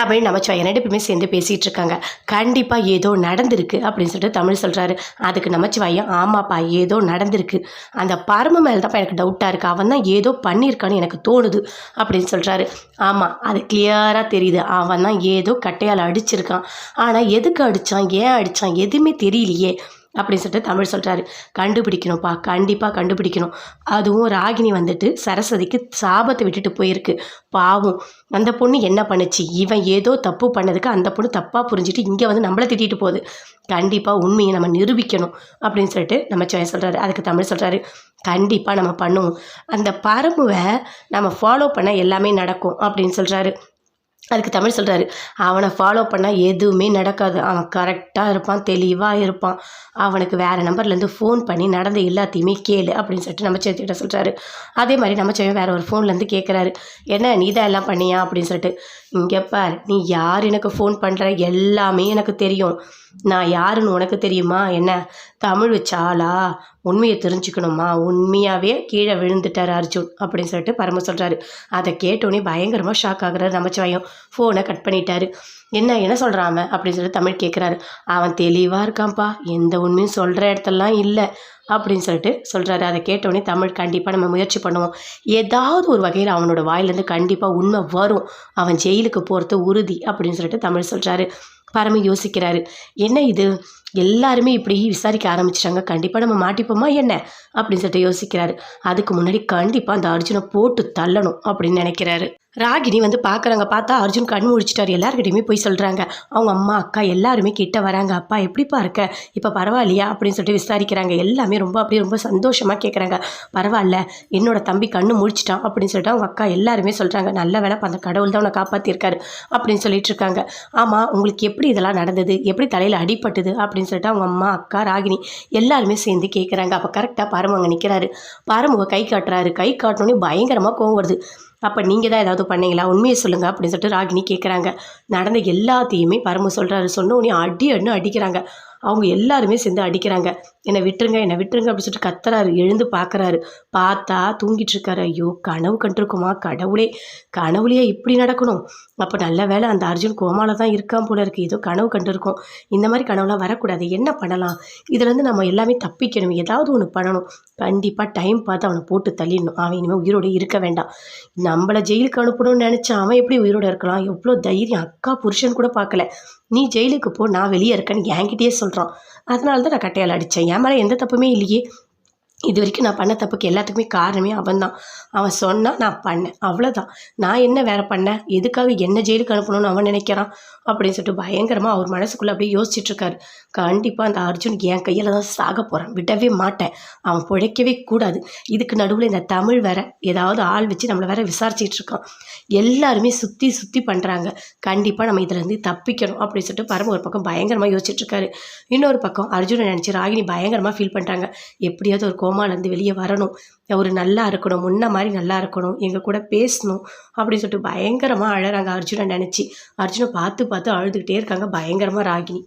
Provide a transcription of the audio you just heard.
தமிழ் நமச்சிவாயம் 2 பேருமே சேர்ந்து பேசிகிட்டு இருக்காங்க. கண்டிப்பாக ஏதோ நடந்திருக்கு அப்படின்னு சொல்லிட்டு தமிழ் சொல்கிறாரு. அதுக்கு நமச்சிவாயம், ஆமாப்பா ஏதோ நடந்திருக்கு, அந்த பரம மேலே தான் எனக்கு டவுட்டாக இருக்குது, அவன் தான் ஏதோ பண்ணியிருக்கான்னு எனக்கு தோணுது அப்படின்னு சொல்கிறாரு. ஆமாம், அது கிளியராக தெரியுது, அவன் தான் ஏதோ கட்டையால் அடிச்சிருக்கான். ஆனால் எதுக்கு அடித்தான், ஏன் அடித்தான், எதுவுமே தெரியலையே அப்படின்னு சொல்லிட்டு தமிழ் சொல்கிறாரு. கண்டுபிடிக்கணும்ப்பா, கண்டிப்பாக கண்டுபிடிக்கணும். அதுவும் ராகினி வந்துட்டு சரஸ்வதிக்கு சாபத்தை விட்டுட்டு போயிருக்கு. பாவம், அந்த பொண்ணு என்ன பண்ணுச்சு, இவன் ஏதோ தப்பு பண்ணதுக்கு அந்த பொண்ணு தப்பாக புரிஞ்சுட்டு இங்கே வந்து நம்மளை திட்டிட்டு போகுது. கண்டிப்பாக உண்மையை நம்ம நிரூபிக்கணும் அப்படின்னு சொல்லிட்டு நம்ம சொல்கிறாரு. அதுக்கு தமிழ் சொல்கிறாரு, கண்டிப்பாக நம்ம பண்ணுவோம், அந்த பரம்புவை நம்ம ஃபாலோ பண்ண எல்லாமே நடக்கும் அப்படின்னு சொல்கிறாரு. அதுக்கு தமிழ் சொல்கிறாரு, அவனை ஃபாலோ பண்ணால் எதுவுமே நடக்காது, அவன் கரெக்டாக இருப்பான், தெளிவாக இருப்பான், அவனுக்கு வேறு நம்பர்லேருந்து ஃபோன் பண்ணி நடந்த எல்லாத்தையுமே கேளு அப்படின்னு சொல்லிட்டு நமச்சிவாயத்திட்ட சொல்கிறாரு. அதே மாதிரி நமச்சிவாயம் வேறு ஒரு ஃபோன்லேருந்து கேட்குறாரு, என்ன நீ தான் எல்லாம் பண்ணியா அப்படின்னு சொல்லிட்டு. இங்கே பார், நீ யார் எனக்கு ஃபோன் பண்ணுற எல்லாமே எனக்கு தெரியும், நான் யாருன்னு உனக்கு தெரியுமா, என்ன தமிழ் வச்சாலா, உண்மையை தெரிஞ்சுக்கணுமா, உண்மையாகவே கீழே விழுந்துட்டார் அர்ஜுன் அப்படின்னு சொல்லிட்டு பரம சொல்கிறாரு. அதை கேட்டோன்னே பயங்கரமாக ஷாக் ஆகுறாரு நமச்சிவாயம். ஃபோனை கட் பண்ணிட்டாரு. என்ன சொல்கிறான் அப்படின்னு சொல்லிட்டு தமிழ் கேட்குறாரு. அவன் தெளிவாக இருக்கான்ப்பா, எந்த உண்மையும் சொல்கிற இடத்துலலாம் இல்லை அப்படின்னு சொல்லிட்டு சொல்கிறாரு. அதை கேட்டோடனே தமிழ், கண்டிப்பாக நம்ம முயற்சி பண்ணுவோம், ஏதாவது ஒரு வகையில் அவனோட வாயிலேருந்து கண்டிப்பாக உண்மை வரும், அவன் ஜெயிலுக்கு போகிறது உறுதி அப்படின்னு சொல்லிட்டு தமிழ் சொல்கிறாரு. பரம யோசிக்கிறாரு, என்ன இது எல்லாருமே இப்படி விசாரிக்க ஆரம்பிச்சிட்டாங்க, கண்டிப்பாக நம்ம மாட்டிப்போமா என்ன அப்படின்னு சொல்லிட்டு யோசிக்கிறாரு. அதுக்கு முன்னாடி கண்டிப்பாக அந்த அர்ஜுனை போட்டு தள்ளணும் அப்படின்னு நினைக்கிறாரு. ராகினி வந்து பார்க்குறாங்க. பார்த்தா அர்ஜுன் கண் முழிச்சிட்டார். எல்லாருக்கிட்டையுமே போய் சொல்கிறாங்க. அவங்க அம்மா அக்கா எல்லாருமே கிட்ட வராங்க. அப்பா எப்படிப்பா இருக்க, இப்போ பரவாயில்லையா அப்படின்னு சொல்லிட்டு விசாரிக்கிறாங்க. எல்லாமே ரொம்ப சந்தோஷமாக கேட்குறாங்க. பரவாயில்ல, என்னோட தம்பி கண்ணு முழிச்சிட்டான் அப்படின்னு சொல்லிட்டு அவங்க அக்கா எல்லாருமே சொல்கிறாங்க. நல்ல வேலை, அந்த கடவுள் தான் உன்னை காப்பாற்றிருக்காரு அப்படின்னு சொல்லிட்டு இருக்காங்க. ஆமாம், உங்களுக்கு எப்படி இதெல்லாம் நடந்தது, எப்படி தலையில் அடிப்பட்டது அப்படின்னு சொல்லிட்டு அவங்க அம்மா அக்கா ராகினி எல்லாருமே சேர்ந்து கேட்குறாங்க. அப்போ கரெக்டாக பரமு அங்கே நிற்கிறாரு. பரமுவை கை காட்டுறாரு. கை காட்டினோன்னே பயங்கரமாக கோவம் வருது. அப்போ நீங்கள் தான் ஏதாவது பண்ணீங்களா, உண்மையை சொல்லுங்கள் அப்படின்னு சொல்லிட்டு ராகினி கேட்குறாங்க. நடந்த எல்லாத்தையுமே பரமு சொல்கிறாரு. சொன்ன உடனே அடிக்கிறாங்க. அவங்க எல்லாருமே சேர்ந்து அடிக்கிறாங்க. என்னை விட்டுருங்க அப்படின்னு சொல்லிட்டு கத்துறாரு. எழுந்து பார்க்குறாரு. பார்த்தா தூங்கிட்டு இருக்காரு. ஐயோ, கனவு கண்டிருக்குமா, கனவுலையே இப்படி நடக்கணும். அப்போ நல்ல வேலை, அந்த அர்ஜுன் கோமால தான் இருக்கான் போல இருக்குது, ஏதோ கனவு கண்டிருக்கோம், இந்த மாதிரி கனவுலாம் வரக்கூடாது, என்ன பண்ணலாம், இதுலேருந்து நம்ம எல்லாமே தப்பிக்கணும், ஏதாவது ஒன்று பண்ணணும், கண்டிப்பாக டைம் பார்த்து அவனை போட்டு தள்ளிடணும், அவன் இனிமேல் உயிரோடு இருக்க வேண்டாம். நம்மளை ஜெயிலுக்கு அனுப்பணும்னு நினச்சா அவன் எப்படி உயிரோடு இருக்கலாம், எவ்வளோ தைரியம், அக்கா புருஷன் கூட பார்க்கல, நீ ஜெயிலுக்கு போ, நான் வெளியே இருக்கேன்னு என்கிட்டயே சொல்கிறான், அதனால தான் நான் கட்டையால் அடித்தேன், என் மேலே எந்த தப்புமே இல்லையே, இது வரைக்கும் நான் பண்ண தப்புக்கு எல்லாத்துக்குமே காரணமே அவன்தான், அவன் சொன்னால் நான் பண்ணேன், அவ்வளோதான், நான் என்ன வேறு பண்ணேன், எதுக்காக என்ன ஜெயிலுக்கு அனுப்பணும்னு அவன் நினைக்கிறான் அப்படின்னு சொல்லிட்டு பயங்கரமாக அவர் மனசுக்குள்ளே அப்படியே யோசிச்சுட்ருக்காரு. கண்டிப்பாக அந்த அர்ஜுன் என் கையில் தான் சாக போகிறான், விடவே மாட்டேன், அவன் பிழைக்கவே கூடாது. இதுக்கு நடுவில் இந்த தமிழ் வேற ஏதாவது ஆள் வச்சு நம்மளை வேற விசாரிச்சிட்டு இருக்கான், எல்லாருமே சுற்றி பண்ணுறாங்க, கண்டிப்பாக நம்ம இதுலேருந்து தப்பிக்கணும் அப்படின்னு சொல்லிட்டு பரம ஒரு பக்கம் பயங்கரமாக யோசிச்சுட்ருக்காரு. இன்னொரு பக்கம் அர்ஜுனை நினச்சி ராகினி பயங்கரமாக ஃபீல் பண்ணுறாங்க. எப்படியாவது ஒரு கோமாலேருந்து வெளியே வரணும், ஒரு நல்லா இருக்கணும், முன்ன மாதிரி நல்லா இருக்கணும், எங்கள் கூட பேசணும் அப்படின்னு சொல்லிட்டு பயங்கரமாக அழறாங்க. அர்ஜுனை நினச்சி அர்ஜுனை பார்த்து அழுதுகிட்டே இருக்காங்க பயங்கரமாக ராகினி.